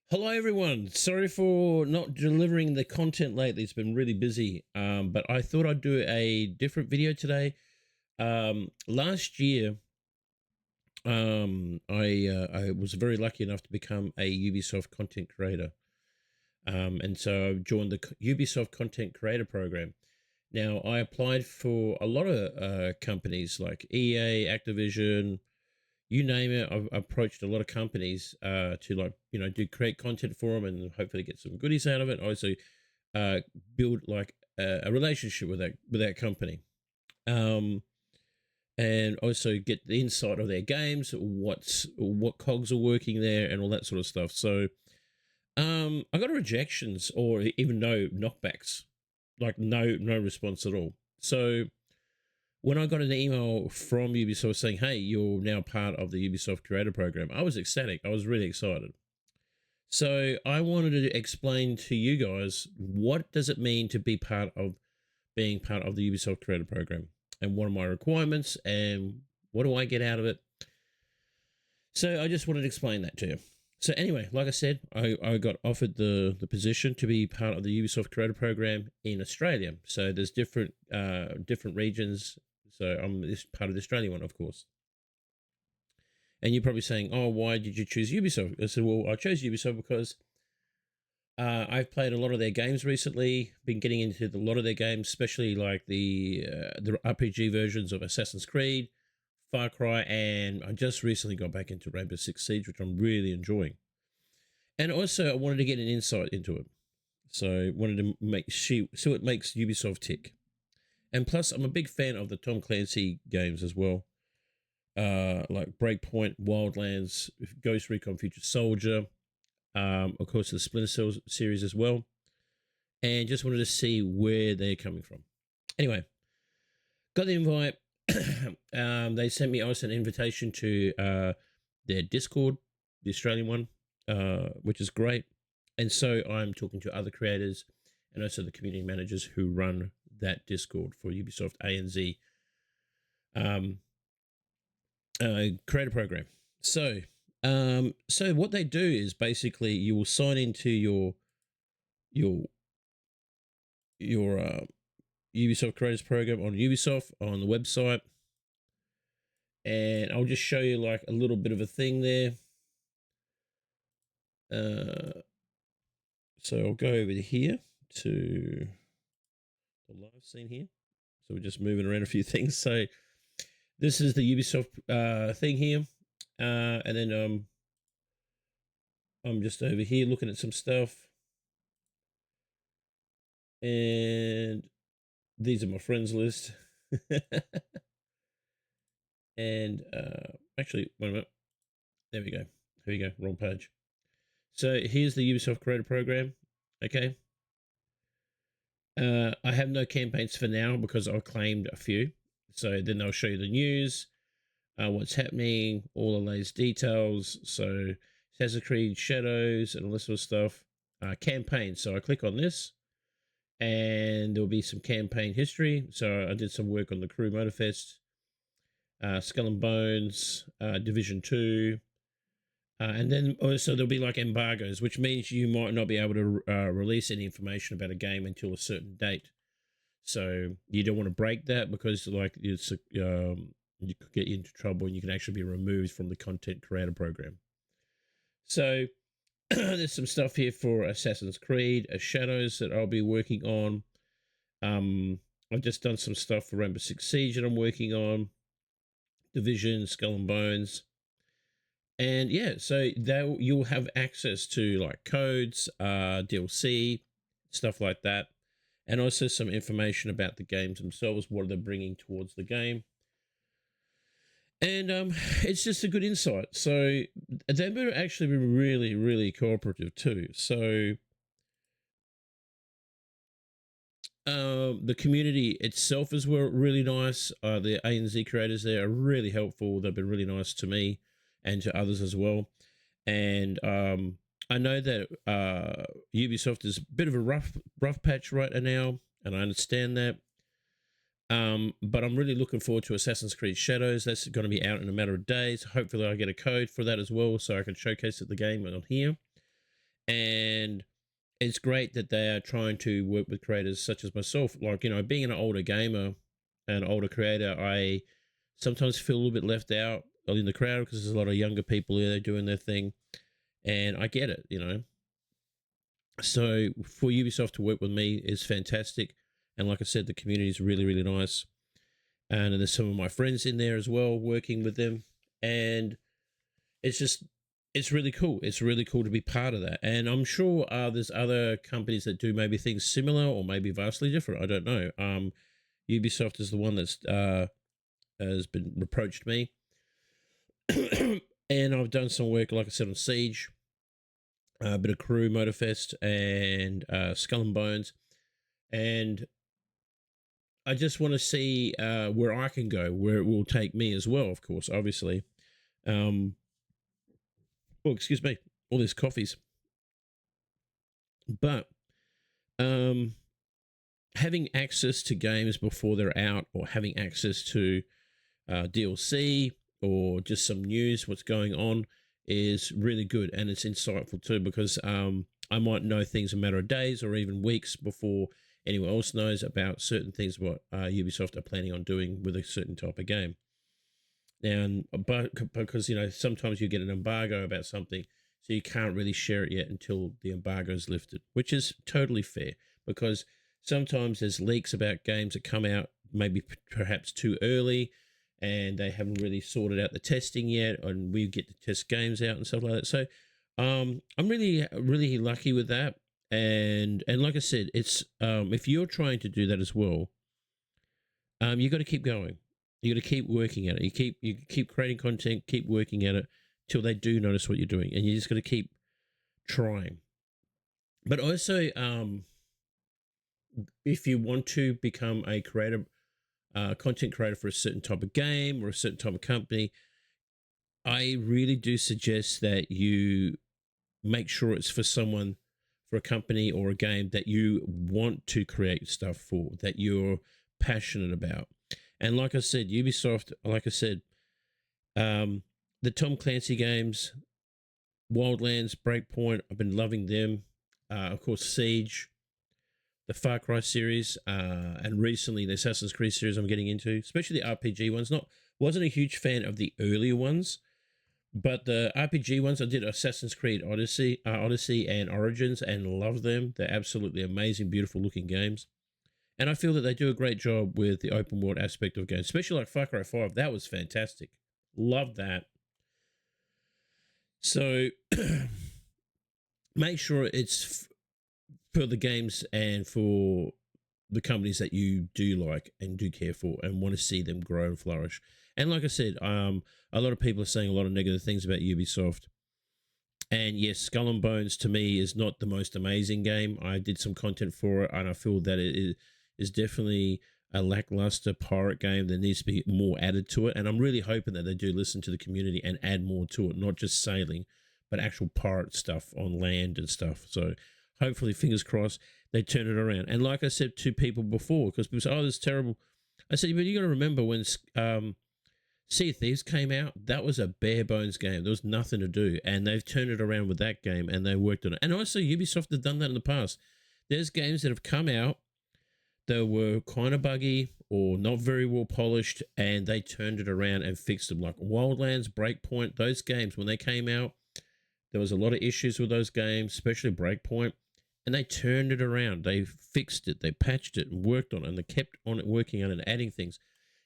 Hello, everyone. Sorry for not delivering the content lately. It's been really busy, but I thought I'd do a different video today. Last year, I was very lucky enough to become a Ubisoft content creator, and so I joined the Ubisoft content creator program. Now, I applied for a lot of companies like EA, Activision, you name it. I've approached a lot of companies to do create content for them and hopefully get some goodies out of it. Also, build like a relationship with that company, um, and also get the insight of their games, what cogs are working there, and all that sort of stuff. So, I got rejections or even no knockbacks, like no response at all. So when I got an email from Ubisoft saying, "Hey, you're now part of the Ubisoft Creator Program," I was ecstatic. I was really excited. So I wanted to explain to you guys, what does it mean to be part of being part of the Ubisoft Creator Program, and what are my requirements, and what do I get out of it. So I just wanted to explain that to you. So anyway, like I said, I got offered the position to be part of the Ubisoft Creator Program in Australia. So there's different regions. So I'm this part of the Australian one, of course. And you're probably saying, "Oh, why did you choose Ubisoft?" I said, "Well, I chose Ubisoft because I've played a lot of their games recently. Been getting into a lot of their games, especially like the RPG versions of Assassin's Creed, Far Cry, and I just recently got back into Rainbow Six Siege, which I'm really enjoying. And also, I wanted to get an insight into it, so I wanted to see what makes Ubisoft tick. And plus, I'm a big fan of the Tom Clancy games as well, like Breakpoint, Wildlands, Ghost Recon Future Soldier, of course, the Splinter Cell series as well, and just wanted to see where they're coming from. Anyway, got the invite. They sent me also an invitation to their Discord, the Australian one, which is great. And so I'm talking to other creators and also the community managers who run that Discord for Ubisoft ANZ creator program. So what they do is basically you will sign into your Ubisoft Creators Program on Ubisoft on the website, and I'll just show you like a little bit of a thing there. So I'll go over here to the live scene here. So we're just moving around a few things. So this is the Ubisoft thing here, and then I'm just over here looking at some stuff, and these are my friends list. And actually, wait a minute. There we go. Here we go. Wrong page. So here's the Ubisoft Creator Program. Okay. I have no campaigns for now because I claimed a few. So then they'll show you the news, what's happening, all of those details. So Assassin's Creed Shadows and all this sort of stuff. Campaigns. So I click on this, and there'll be some campaign history. So I did some work on the Crew Motorfest, Skull and Bones, Division 2. And then also there'll be like embargoes, which means you might not be able to release any information about a game until a certain date. So you don't want to break that, because like you could get into trouble and you can actually be removed from the content creator program. So there's some stuff here for Assassin's Creed Shadows that I'll be working on. I've just done some stuff for Rainbow Six Siege that I'm working on, Division, Skull and Bones. And yeah, so you'll have access to like codes, DLC, stuff like that, and also some information about the games themselves, what they're bringing towards the game. And it's just a good insight. So they've actually been really, really cooperative too. So the community itself is really nice. The ANZ creators there are really helpful. They've been really nice to me and to others as well. And I know that Ubisoft is a bit of a rough patch right now, and I understand that. But I'm really looking forward to Assassin's Creed Shadows. That's going to be out in a matter of days. Hopefully I get a code for that as well, so I can showcase it the game on here. And it's great that they are trying to work with creators such as myself. Like, you know, being an older gamer, an older creator, I sometimes feel a little bit left out in the crowd because there's a lot of younger people there doing their thing. And I get it, you know. So for Ubisoft to work with me is fantastic. And like I said, the community is really, really nice. And there's some of my friends in there as well working with them. And it's just, it's really cool. It's really cool to be part of that. And I'm sure there's other companies that do maybe things similar or maybe vastly different. I don't know. Ubisoft is the one that's has been approached me. And I've done some work, like I said, on Siege, a bit of Crew, Motorfest, and Skull and Bones. And I just want to see where I can go, where it will take me as well, of course, obviously. Oh, excuse me, all these coffees. But having access to games before they're out, or having access to DLC or just some news, what's going on, is really good, and it's insightful too, because I might know things a matter of days or even weeks before anyone else knows about certain things what Ubisoft are planning on doing with a certain type of game. And but because, you know, sometimes you get an embargo about something, so you can't really share it yet until the embargo is lifted, which is totally fair, because sometimes there's leaks about games that come out maybe perhaps too early, and they haven't really sorted out the testing yet, and we get to test games out and stuff like that. So I'm really, really lucky with that. And like I said, it's if you're trying to do that as well, you got to keep going. You got to keep working at it. You keep creating content, keep working at it till they do notice what you're doing, and you just got to keep trying. But also, if you want to become a creator, content creator for a certain type of game or a certain type of company, I really do suggest that you make sure it's for someone, for a company or a game that you want to create stuff for, that you're passionate about. And like I said, Ubisoft, like I said, the Tom Clancy games, Wildlands, Breakpoint, I've been loving them. Of course, Siege, the Far Cry series, and recently the Assassin's Creed series I'm getting into, especially the RPG ones. Wasn't a huge fan of the earlier ones, but the RPG ones, I did Assassin's Creed Odyssey and Origins, and love them. They're absolutely amazing, beautiful looking games. And I feel that they do a great job with the open world aspect of games, especially like Far Cry 5. That was fantastic. Love that. So make sure it's for the games and for the companies that you do like and do care for and want to see them grow and flourish. And like I said, a lot of people are saying a lot of negative things about Ubisoft. And yes, Skull and Bones to me is not the most amazing game. I did some content for it, and I feel that it is definitely a lackluster pirate game. There needs to be more added to it, and I'm really hoping that they do listen to the community and add more to it, not just sailing, but actual pirate stuff on land and stuff. So hopefully, fingers crossed, they turn it around. And like I said to people before, because people say, "Oh, this is terrible," I said, "But you got to remember when Sea of Thieves came out, that was a bare bones game. There was nothing to do, and they've turned it around with that game, and they worked on it. And also, Ubisoft have done that in the past. There's games that have come out that were kind of buggy or not very well polished, and they turned it around and fixed them. Like Wildlands, Breakpoint, those games, when they came out, there was a lot of issues with those games, especially Breakpoint, and they turned it around. They fixed it, they patched it, and worked on it, and they kept on it, working on it, and adding things.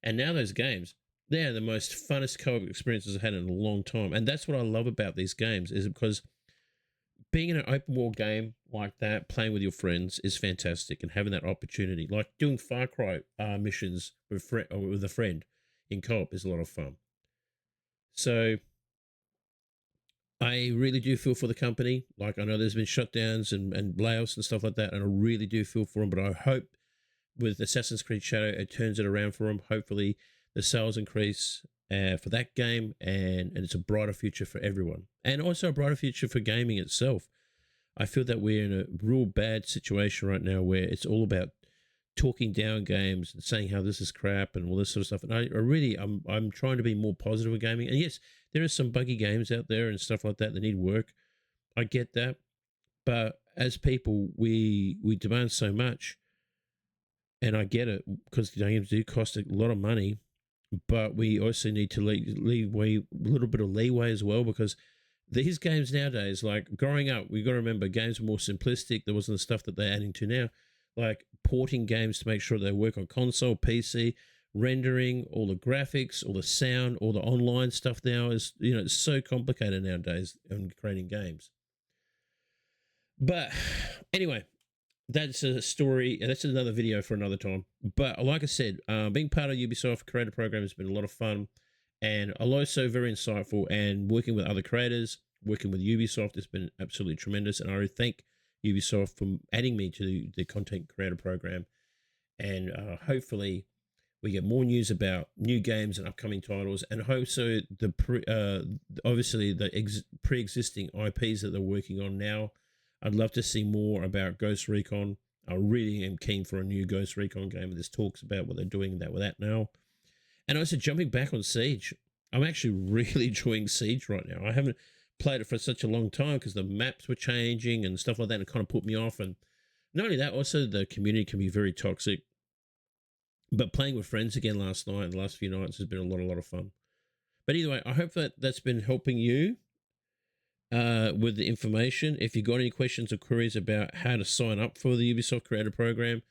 And now those games, they're the most funnest co-op experiences I've had in a long time. And that's what I love about these games, is because being in an open world game like that, playing with your friends, is fantastic, and having that opportunity, like doing Far Cry missions with a friend in co-op, is a lot of fun. So I really do feel for the company. Like, I know there's been shutdowns and layoffs and stuff like that, and I really do feel for them. But I hope with Assassin's Creed Shadow, it turns it around for them. Hopefully, the sales increase for that game, and it's a brighter future for everyone, and also a brighter future for gaming itself. I feel that we're in a real bad situation right now where it's all about talking down games and saying how this is crap and all this sort of stuff. And I'm trying to be more positive with gaming. And yes, there are some buggy games out there and stuff like that that need work. I get that. But as people, we demand so much, and I get it because games do cost a lot of money. But we also need to leave a little bit of leeway as well, because these games nowadays, like growing up, we got to remember games were more simplistic. There wasn't the stuff that they're adding to now, like porting games to make sure they work on console, PC, rendering, all the graphics, all the sound, all the online stuff now is, it's so complicated nowadays in creating games. But anyway, that's a story. That's another video for another time. But like I said, being part of Ubisoft Creator Program has been a lot of fun, and also very insightful. And working with other creators, working with Ubisoft has been absolutely tremendous. And I thank Ubisoft for adding me to the Content Creator Program. And hopefully, we get more news about new games and upcoming titles, and also obviously the pre-existing IPs that they're working on now. I'd love to see more about Ghost Recon. I really am keen for a new Ghost Recon game. There's talks about what they're doing with that now. And also jumping back on Siege. I'm actually really enjoying Siege right now. I haven't played it for such a long time because the maps were changing and stuff like that, and it kind of put me off. And not only that, also the community can be very toxic. But playing with friends again last night and the last few nights has been a lot of fun. But either way, I hope that's been helping you with the information. If you've got any questions or queries about how to sign up for the Ubisoft Creator Program,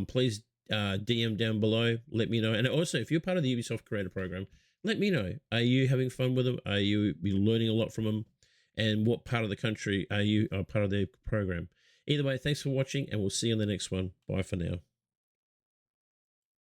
please DM down below. Let me know. And also, if you're part of the Ubisoft Creator Program, let me know. Are you having fun with them? Are you learning a lot from them? And what part of the country are you part of their program? Either way, thanks for watching, and we'll see you in the next one. Bye for now.